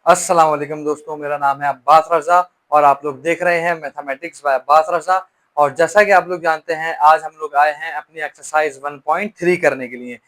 अस्सलाम वालेकुम दोस्तों, मेरा नाम है अब्बास रज़ा और आप लोग देख रहे हैं मैथमेटिक्स बाय अब्बास रज़ा। और जैसा कि आप लोग जानते हैं, आज हम लोग आए हैं अपनी एक्सरसाइज 1.3 करने के लिए।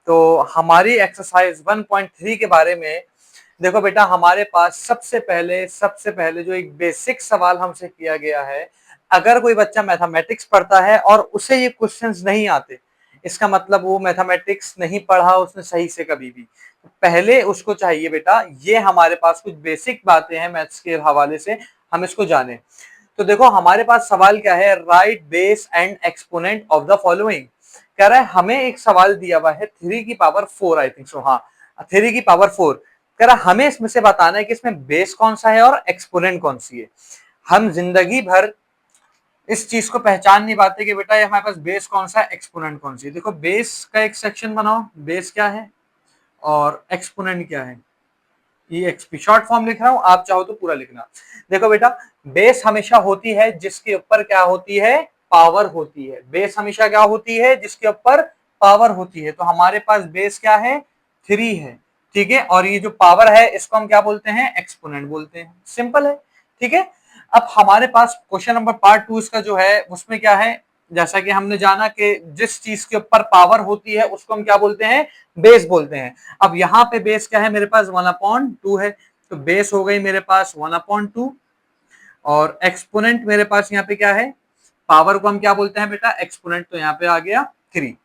तो हमारी एक्सरसाइज 1.3 के बारे में देखो बेटा, हमारे पास सबसे पहले जो एक बेसिक सवाल हमसे किया गया है, अगर कोई बच्चा मैथमेटिक्स पढ़ता है और उसे ये क्वेश्चंस नहीं आते, इसका मतलब वो मैथमेटिक्स नहीं पढ़ा उसने सही से कभी भी। पहले उसको चाहिए बेटा, ये हमारे पास कुछ बेसिक बातें हैं मैथ्स के हवाले से, हम इसको जाने। तो देखो हमारे पास सवाल क्या है, right base and exponent of the following. कह रहा है हमें एक सवाल दिया हुआ है 3 की पावर 4, आई थिंक सो, हाँ 3 की पावर 4। कह रहा हमें इसमें से बताना है कि इसमें बेस कौन सा है और एक्सपोनेंट कौन सी है। हम जिंदगी भर इस चीज को पहचान नहीं पाते कि बेटा ये हमारे पास बेस कौन सा है, एक्सपोनेंट कौन सी है। देखो बेस का एक सेक्शन बनाओ, बेस क्या है और एक्सपोनेंट क्या है। ये एक्सपी शॉर्ट फॉर्म लिख रहा हूं, आप चाहो तो पूरा लिखना। देखो बेटा, बेस हमेशा होती है जिसके ऊपर क्या होती है, पावर होती है। बेस हमेशा क्या होती है, जिसके ऊपर पावर होती है। तो हमारे पास बेस क्या है, 3 है। ठीक है, और ये जो पावर है इसको हम क्या बोलते हैं, एक्सपोनेंट बोलते हैं। सिंपल है। ठीक है, अब हमारे पास क्वेश्चन नंबर पार्ट 2 इसका जो है उसमें क्या है, जैसा कि हमने जाना कि जिस चीज के ऊपर पावर होती है उसको हम क्या बोलते हैं, बेस बोलते हैं। अब यहाँ पे बेस क्या है, मेरे पास 1/2 है, तो बेस हो गई मेरे पास 1/2। और एक्सपोनेंट मेरे पास यहाँ पे क्या है, पावर को हम क्या बोलते हैं बेटा, एक्सपोनेंट। तो यहाँ पे आ गया 3।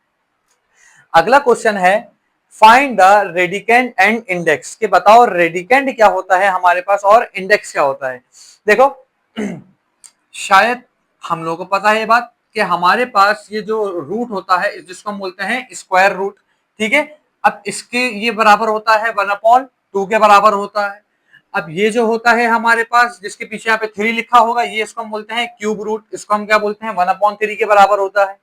अगला क्वेश्चन है, find the radicand and index. के बताओ रेडिकेंड क्या होता है हमारे पास और इंडेक्स क्या होता है। देखो शायद हम लोगों को पता है ये बात कि हमारे पास ये जो रूट होता है जिसको हम बोलते हैं स्क्वायर रूट। ठीक है, अब इसके ये बराबर होता है 1/2 के बराबर होता है। अब ये जो होता है हमारे पास जिसके पीछे यहाँ पे 3 लिखा होगा, ये इसको हम बोलते हैं क्यूब रूट। इसको हम क्या बोलते हैं, 1/3 के बराबर होता है।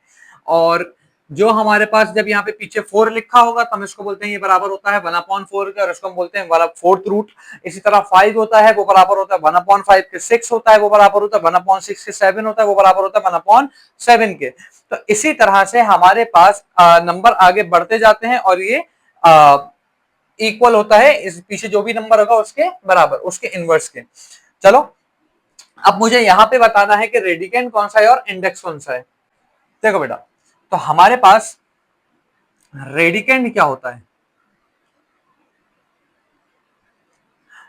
और जो हमारे पास जब यहाँ पे पीछे 4 लिखा होगा तो हम इसको बोलते हैं ये बराबर होता है 1/4 के, और इसको हम बोलते हैं 1/4 रूट। इसी तरह 5 होता है वो बराबर होता है 1/5 के। 6 होता है वो बराबर होता है 1/6 के। 7 होता है वो बराबर होता है 1/7 के। तो इसी तरह से हमारे पास नंबर आगे बढ़ते जाते हैं और ये इक्वल होता है इस पीछे जो भी नंबर होगा उसके बराबर, उसके इनवर्स के। चलो, अब मुझे यहाँ पे बताना है कि रेडिकेंड कौन सा है और इंडेक्स कौन सा है। देखो बेटा, तो हमारे पास रेडिकेंड क्या होता है,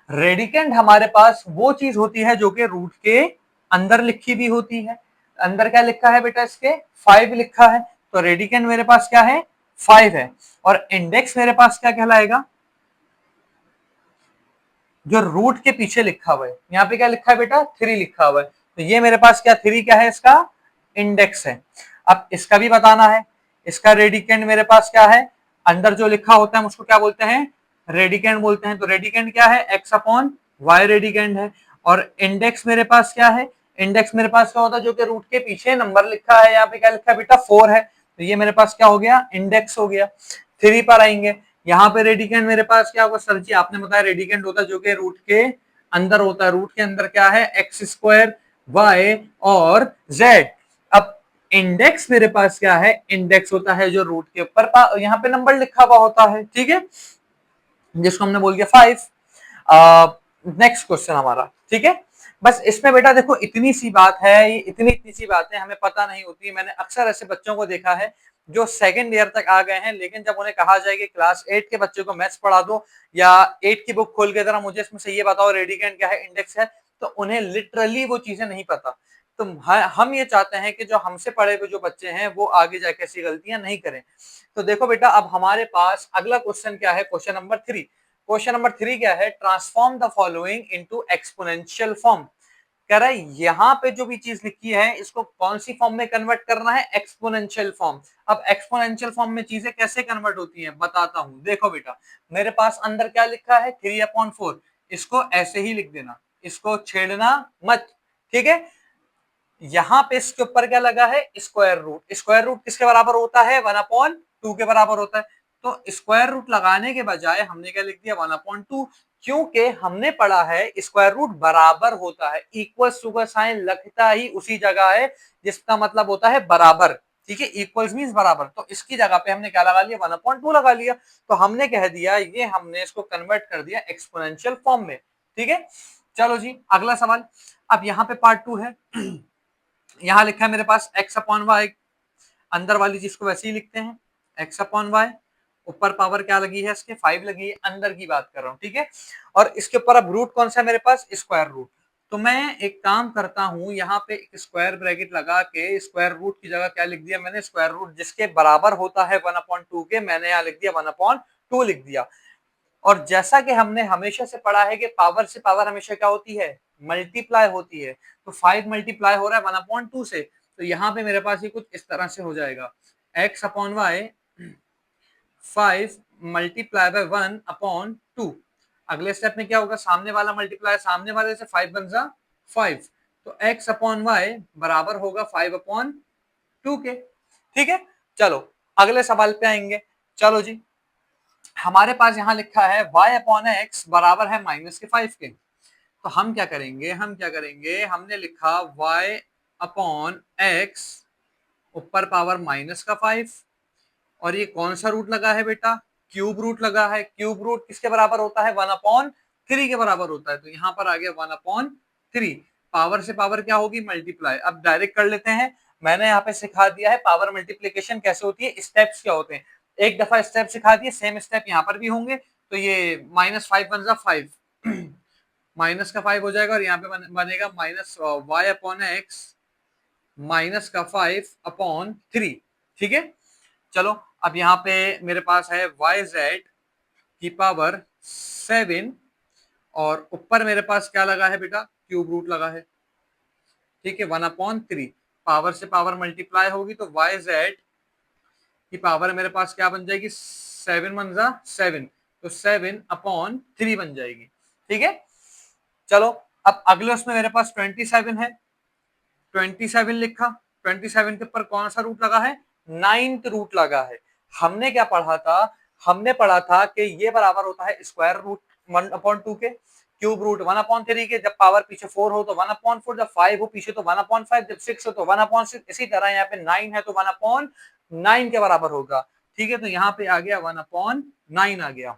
रेडिकेंड हमारे पास वो चीज होती है जो कि रूट के अंदर लिखी भी होती है। अंदर क्या लिखा है बेटा, इसके 5 लिखा है। तो रेडिकेंड मेरे पास क्या है, 5 है। और इंडेक्स मेरे पास क्या कहलाएगा, जो रूट के पीछे लिखा हुआ है। यहाँ पे क्या लिखा है बेटा, 3 लिखा हुआ है। तो ये मेरे पास क्या, 3 क्या है, इसका इंडेक्स है। अब इसका भी बताना है, इसका रेडिकेंड मेरे पास क्या है, अंदर जो लिखा होता है उसको क्या बोलते हैं, रेडिकेंड बोलते हैं। तो रेडिकेंड क्या है, x/y रेडिकेंड है। और इंडेक्स मेरे पास क्या है, इंडेक्स मेरे पास क्या होता है, जो कि रूट के पीछे नंबर लिखा है। यहाँ पे क्या लिखा है बेटा, 4 है। तो ये मेरे पास क्या हो गया, इंडेक्स हो गया। 3 पर आएंगे, यहाँ पे रेडिकेंड मेरे पास क्या होगा, सर जी आपने बताया रेडिकेंड होता है जो कि रूट के अंदर होता है। रूट के अंदर क्या है, x², y और z। अब इंडेक्स मेरे पास क्या है, इंडेक्स होता है जो रूट के ऊपर यहाँ पे नंबर लिखा हुआ होता है। ठीक है, जिसको हमने बोल दिया 5। नेक्स्ट क्वेश्चन हमारा, ठीक है। बस इसमें बेटा देखो इतनी सी बात है, ये इतनी इतनी सी बातें हमें पता नहीं होती। मैंने अक्सर ऐसे बच्चों को देखा है जो सेकंड ईयर तक आ गए हैं, लेकिन जब उन्हें कहा जाए कि क्लास 8 के बच्चों को मैथ्स पढ़ा दो या 8 की बुक खोल के जरा मुझे इसमें से ये बताओ रेडिकेंड क्या है, इंडेक्स है, तो उन्हें लिटरली वो चीजें नहीं पता। तो हम ये चाहते हैं कि जो हमसे पढ़े हुए जो बच्चे हैं वो आगे जाके ऐसी गलतियां नहीं करें। तो देखो बेटा, अब हमारे पास अगला क्वेश्चन क्या है, क्वेश्चन नंबर 3। क्वेश्चन नंबर 3 क्या है, transform the following into exponential form. कह रहा है यहाँ पे जो भी चीज लिखी है इसको कौन सी फॉर्म में कन्वर्ट करना है, एक्सपोनेंशियल फॉर्म। अब एक्सपोनेंशियल फॉर्म में चीजें कैसे कन्वर्ट होती हैं बताता हूं। देखो बेटा, मेरे पास अंदर क्या लिखा है, 3/4। इसको ऐसे ही लिख देना, इसको छेड़ना मत। ठीक है, यहाँ पे इसके ऊपर क्या लगा है, स्क्वायर रूट। स्क्वायर रूट किसके बराबर होता है, 1/2 के बराबर होता है। तो स्क्वायर रूट लगाने के बजाय हमने क्या लिख दिया, 1/2। क्योंकि हमने पढ़ा है स्क्वायर रूट बराबर होता है, इक्वल टू का साइन लगता ही उसी जगह है जिसका मतलब होता है बराबर। ठीक है, इक्वल्स मींस बराबर। तो इसकी जगह पे हमने क्या लगा लिया, 1/2 लगा लिया। तो हमने कह दिया, ये हमने इसको कन्वर्ट कर दिया एक्सपोनेंशियल फॉर्म में। ठीक है, चलो जी अगला सवाल। अब यहाँ पे पार्ट 2 है। यहाँ लिखा है मेरे पास x अपॉन वाई, अंदर वाली चीज को वैसे ही लिखते हैं, x अपॉन वाई, ऊपर पावर क्या लगी है इसके 5 लगी है, अंदर की बात कर रहा हूँ, ठीक है। और इसके ऊपर अब रूट कौन सा है मेरे पास, स्क्वायर रूट। तो मैं एक काम करता हूं, यहाँ पे एक स्क्वायर ब्रैकेट लगा के स्क्वायर रूट की जगह क्या लिख दिया मैंने, स्क्वायर रूट जिसके बराबर होता है 1/2 के, मैंने यहाँ लिख दिया 1/2 लिख दिया। और जैसा कि हमने हमेशा से पढ़ा है कि पावर से पावर हमेशा क्या होती है, मल्टीप्लाई होती है। तो 5 मल्टीप्लाई हो रहा है 1/2 से, तो यहाँ पे मेरे पास ये कुछ इस तरह से हो जाएगा, x upon Y 5 multiply by 1/2। अगले स्टेप में क्या होगा, सामने वाला मल्टीप्लाई सामने वाले से 5 बन जा 5, तो x अपॉन वाई बराबर होगा 5/2 के। ठीक है, चलो अगले सवाल पे आएंगे। चलो जी, हमारे पास यहाँ लिखा है y अपॉन एक्स बराबर है -5 के। तो हम क्या करेंगे, हमने लिखा y अपॉन एक्स ऊपर पावर -5, और ये कौन सा रूट लगा है बेटा, क्यूब रूट लगा है। क्यूब रूट किसके बराबर होता है, 1/3 के बराबर होता है। तो यहाँ पर आ गया 1/3, पावर से पावर क्या होगी, मल्टीप्लाई। अब डायरेक्ट कर लेते हैं, मैंने यहाँ पे सिखा दिया है पावर मल्टीप्लीकेशन कैसे होती है, स्टेप्स क्या होते हैं, एक दफा स्टेप सिखा दिए, सेम स्टेप यहाँ पर भी होंगे। तो ये -5 बन जा 5, माइनस का 5 हो जाएगा, और यहाँ पे बनेगा -y अपॉन एक्स -5/3। ठीक है, चलो अब यहाँ पे मेरे पास है yz की पावर 7, और ऊपर मेरे पास क्या लगा है बेटा, क्यूब रूट लगा है। ठीक है, 1/3, पावर से पावर मल्टीप्लाई होगी, तो yz की पावर मेरे पास क्या बन जाएगी, 7 बन जा 7, तो 7/3 बन जाएगी। ठीक है, चलो अब अगले उसमें मेरे पास 27 है, 27 लिखा, 27 के ऊपर कौन सा रूट लगा है, 9th रूट लगा है। हमने क्या पढ़ा था, हमने पढ़ा था कि ये बराबर होता है स्क्वायर रूट 1/2 के, क्यूब रूट 1/3 के, जब पावर पीछे 4 हो तो 1/4, जब 5 हो पीछे तो 1/5, जब 6 हो तो 1/6। इसी तरह यहाँ पे 9 है तो 1/9 के बराबर होगा। ठीक है, तो यहाँ पे आ गया 1/9 आ गया।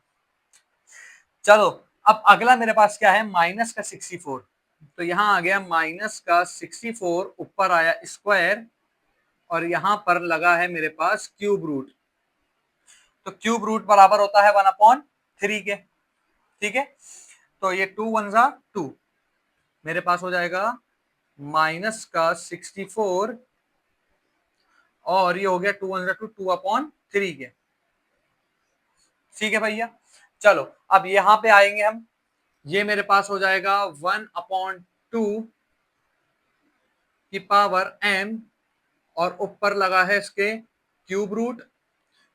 चलो अब अगला मेरे पास क्या है, -64। तो यहाँ आ गया -64, ऊपर आया स्क्वायर, और यहाँ पर लगा है मेरे पास क्यूब रूट। तो क्यूब रूट बराबर होता है 1/3 के। ठीक है, तो ये 2 1 जा 2, मेरे पास हो जाएगा -64, और ये हो गया 2 1 जा 2, 2/3 के। ठीक है भैया, चलो अब यहाँ पे आएंगे हम, ये मेरे पास हो जाएगा 1/2 की पावर m, और ऊपर लगा है इसके क्यूब रूट,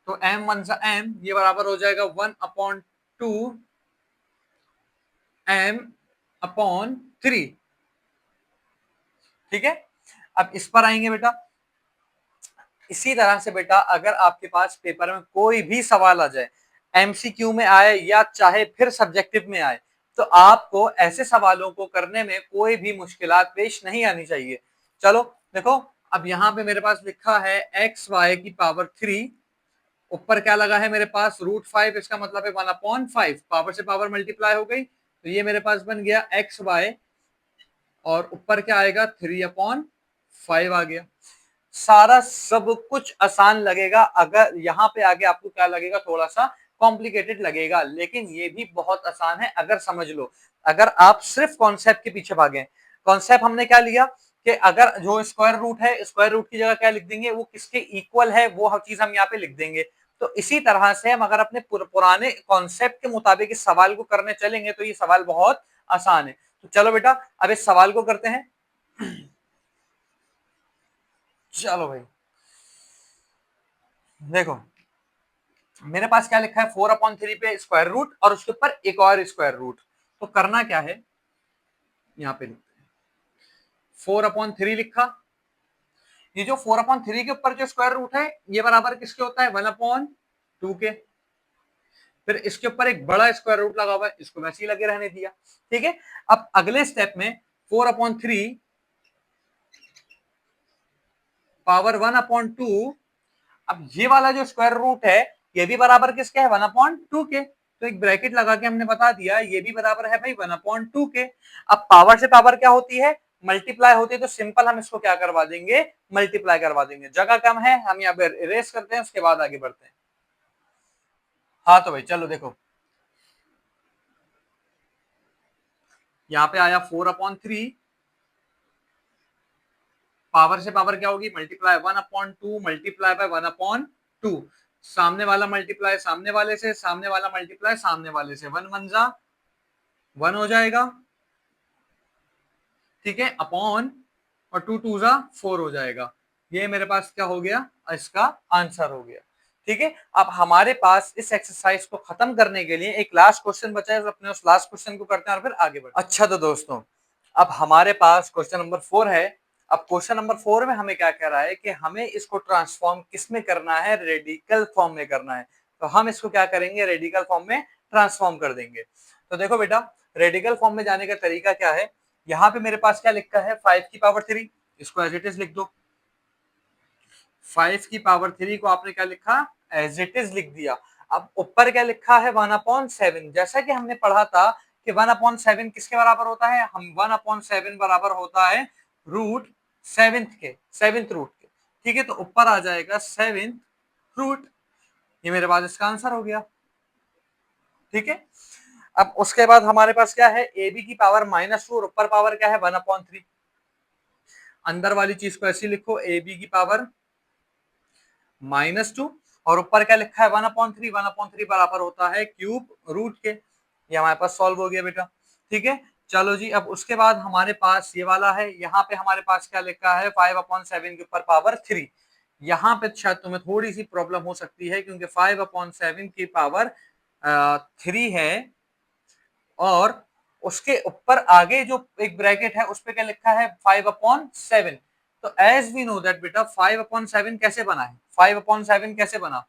तो m 1 सा m, ये बराबर हो जाएगा 1/2 m/3। ठीक है, अब इस पर आएंगे बेटा। इसी तरह से बेटा अगर आपके पास पेपर में कोई भी सवाल आ जाए, एमसीक्यू में आए या चाहे फिर सब्जेक्टिव में आए, तो आपको ऐसे सवालों को करने में कोई भी मुश्किलात पेश नहीं आनी चाहिए। चलो देखो, अब यहाँ पे मेरे पास लिखा है xy की पावर 3, ऊपर क्या लगा है मेरे पास, √5, इसका मतलब है 1/5, पावर से पावर मल्टीप्लाई हो गई, तो ये मेरे पास बन गया xy, और ऊपर क्या आएगा, 3/5 आ गया। सारा सब कुछ आसान लगेगा, अगर यहाँ पे आगे आपको क्या लगेगा, थोड़ा सा कॉम्प्लिकेटेड लगेगा, लेकिन ये भी बहुत आसान है अगर समझ लो, अगर आप सिर्फ कॉन्सेप्ट के पीछे भागे। कॉन्सेप्ट हमने क्या लिया कि अगर जो स्क्वायर रूट है, स्क्वायर रूट की जगह क्या लिख देंगे, वो किसके इक्वल है, वो हर चीज हम यहाँ पे लिख देंगे। तो इसी तरह से हम अगर अपने पुराने कॉन्सेप्ट के मुताबिक इस सवाल को करने चलेंगे तो ये सवाल बहुत आसान है। तो चलो बेटा अब इस सवाल को करते हैं। चलो भाई देखो, मेरे पास क्या लिखा है, 4/3 पे स्क्वायर रूट, और उसके ऊपर एक और स्क्वायर रूट। तो करना क्या है, यहाँ पे लिखते हैं 4/3 लिखा, ये जो 4/3 के ऊपर जो स्क्वायर रूट है, ये बराबर किसके होता है, 1/2 के। फिर इसके ऊपर एक बड़ा स्क्वायर रूट लगा हुआ है, इसको वैसे ही लगे रहने दिया। ठीक है, अब अगले स्टेप में 4/3 पावर 1/2, अब ये वाला जो स्क्वायर रूट है, ये भी बराबर किसके है, 1/2 के। तो एक ब्रैकेट लगा के हमने बता दिया ये भी बराबर है भाई 1/2 के। अब पावर से पावर क्या होती है, मल्टीप्लाई होती है, तो सिंपल हम इसको क्या करवा देंगे, मल्टीप्लाई करवा देंगे। जगह कम है, हम यहाँ पे इरेज करते हैं, उसके बाद आगे बढ़ते हैं। हाँ तो भाई चलो देखो, यहाँ पे आया 4/3, पावर से पावर क्या होगी, मल्टीप्लाई 1/2 मल्टीप्लाई बाय 1/2, सामने वाला मल्टीप्लाई सामने वाले से, सामने वाला मल्टीप्लाई सामने वाले से, 1 1 जा 1 हो जाएगा, ठीक है, अपॉन और 2 2 जा 4 हो जाएगा। ये मेरे पास क्या हो गया, इसका आंसर हो गया। ठीक है, अब हमारे पास इस एक्सरसाइज को खत्म करने के लिए एक लास्ट क्वेश्चन बचा है, तो अपने उस लास्ट क्वेश्चन को करते हैं और फिर आगे बढ़ते हैं। अच्छा तो दोस्तों, अब हमारे पास क्वेश्चन नंबर 4 है। अब क्वेश्चन नंबर 4 में हमें क्या कह रहा है कि हमें इसको ट्रांसफॉर्म किस में करना है, रेडिकल फॉर्म में करना है। तो हम इसको क्या करेंगे, रेडिकल फॉर्म में ट्रांसफॉर्म कर देंगे। तो देखो बेटा, रेडिकल फॉर्म में जाने का तरीका क्या है, यहाँ पे मेरे पास क्या लिखा है 5⁻3, इसको एज इट इज लिख दो। 5⁻3 को आपने क्या लिखा, एज इट इज लिख दिया। अब ऊपर क्या लिखा है 1/7, जैसा कि हमने पढ़ा था कि 1/7 किसके बराबर होता है, हम 1/7 बराबर होता है रूट सेवेंथ रूट के। ठीक है, तो ऊपर आ जाएगा 7th रूट, ये मेरे पास इसका आंसर हो गया। ठीक है, अब उसके बाद हमारे पास क्या है, ए बी की पावर -2 और ऊपर पावर क्या है 1/3। अंदर वाली चीज को ऐसी लिखो, ए बी की पावर -2 और ऊपर क्या लिखा है 1/3, 1/3 बराबर होता है क्यूब रूट के। ये हमारे पास सॉल्व हो गया बेटा। ठीक है, चलो जी, अब उसके बाद हमारे पास ये वाला है, यहाँ पे हमारे पास क्या लिखा है 5/7 के ऊपर पावर 3। यहाँ पे शायद तुम्हें थोड़ी सी प्रॉब्लम हो सकती है, क्योंकि 5/7 की पावर 3 है और उसके ऊपर आगे जो एक ब्रैकेट है उस पे क्या लिखा है 5/7। तो एज वी नो दैट बेटा 5/7 कैसे बना है, 5/7 कैसे बना,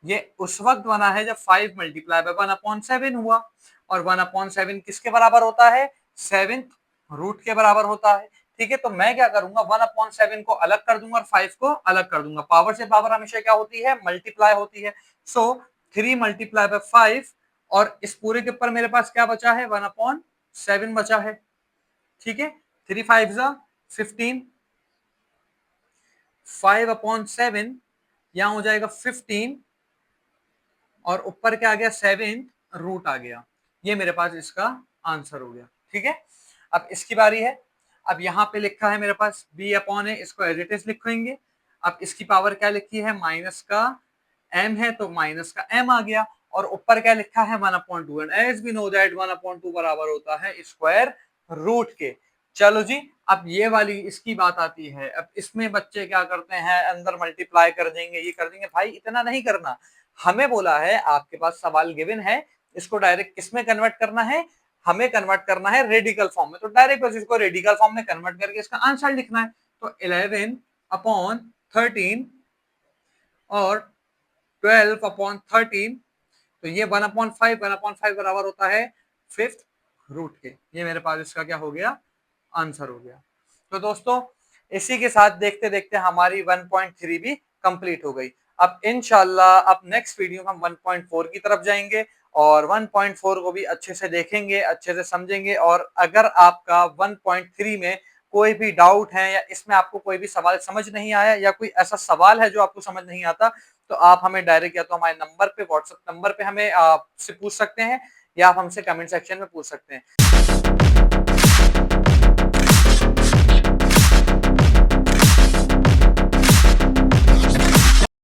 ये उस वक्त बना है जब 5 मल्टीप्लाई बाय 1/7 हुआ, और 1/7 किसके बराबर होता है, 7th रूट के बराबर होता है। ठीक है, तो मैं क्या करूंगा 1/7 को अलग कर दूंगा और 5 को अलग कर दूंगा। पावर से पावर हमेशा क्या होती है, मल्टीप्लाई होती है। सो 3 मल्टीप्लाई बाय 5 और इस पूरे के ऊपर मेरे पास क्या बचा है 1/7 बचा है। ठीक है, 3 5 जा 15, 5/7 यहां हो जाएगा 15 और ऊपर क्या आ गया 7th रूट आ गया। ये मेरे पास इसका आंसर हो गया। ठीक है, अब इसकी बारी है। अब यहाँ पे लिखा है मेरे पास b/a, इसको एज इट इज लिखेंगे। अब इसकी पावर क्या लिखी है, माइनस का m है तो माइनस का m आ गया, और ऊपर क्या लिखा है 1/2, and as we know that 1/2 बराबर होता है स्क्वायर रूट के। चलो जी, अब ये वाली इसकी बात आती है। अब इसमें बच्चे क्या करते हैं, अंदर मल्टीप्लाई कर देंगे, ये कर देंगे। भाई इतना नहीं करना, हमें बोला है आपके पास सवाल गिवन है, इसको डायरेक्ट किस में कन्वर्ट करना है, हमें कन्वर्ट करना है रेडिकल फॉर्म में। तो डायरेक्ट बस इसको रेडिकल फॉर्म में कन्वर्ट करके इसका आंसर लिखना है। तो 11/13 और 12/13, तो ये 1/5, 1/5 बराबर होता है 5th रूट के। ये मेरे पास इसका क्या हो गया, आंसर हो गया। तो दोस्तों, इसी के साथ देखते देखते हमारी 1.3 भी कंप्लीट हो गई। अब इंशाल्लाह अब नेक्स्ट वीडियो में हम 1.4 की तरफ जाएंगे और 1.4 को भी अच्छे से देखेंगे, अच्छे से समझेंगे। और अगर आपका 1.3 में कोई भी डाउट है या इसमें आपको कोई भी सवाल समझ नहीं आया या कोई ऐसा सवाल है जो आपको समझ नहीं आता, तो आप हमें डायरेक्ट या तो हमारे नंबर पे, व्हाट्सएप नंबर पे हमें आपसे पूछ सकते हैं, या आप हमसे कमेंट सेक्शन में पूछ सकते हैं।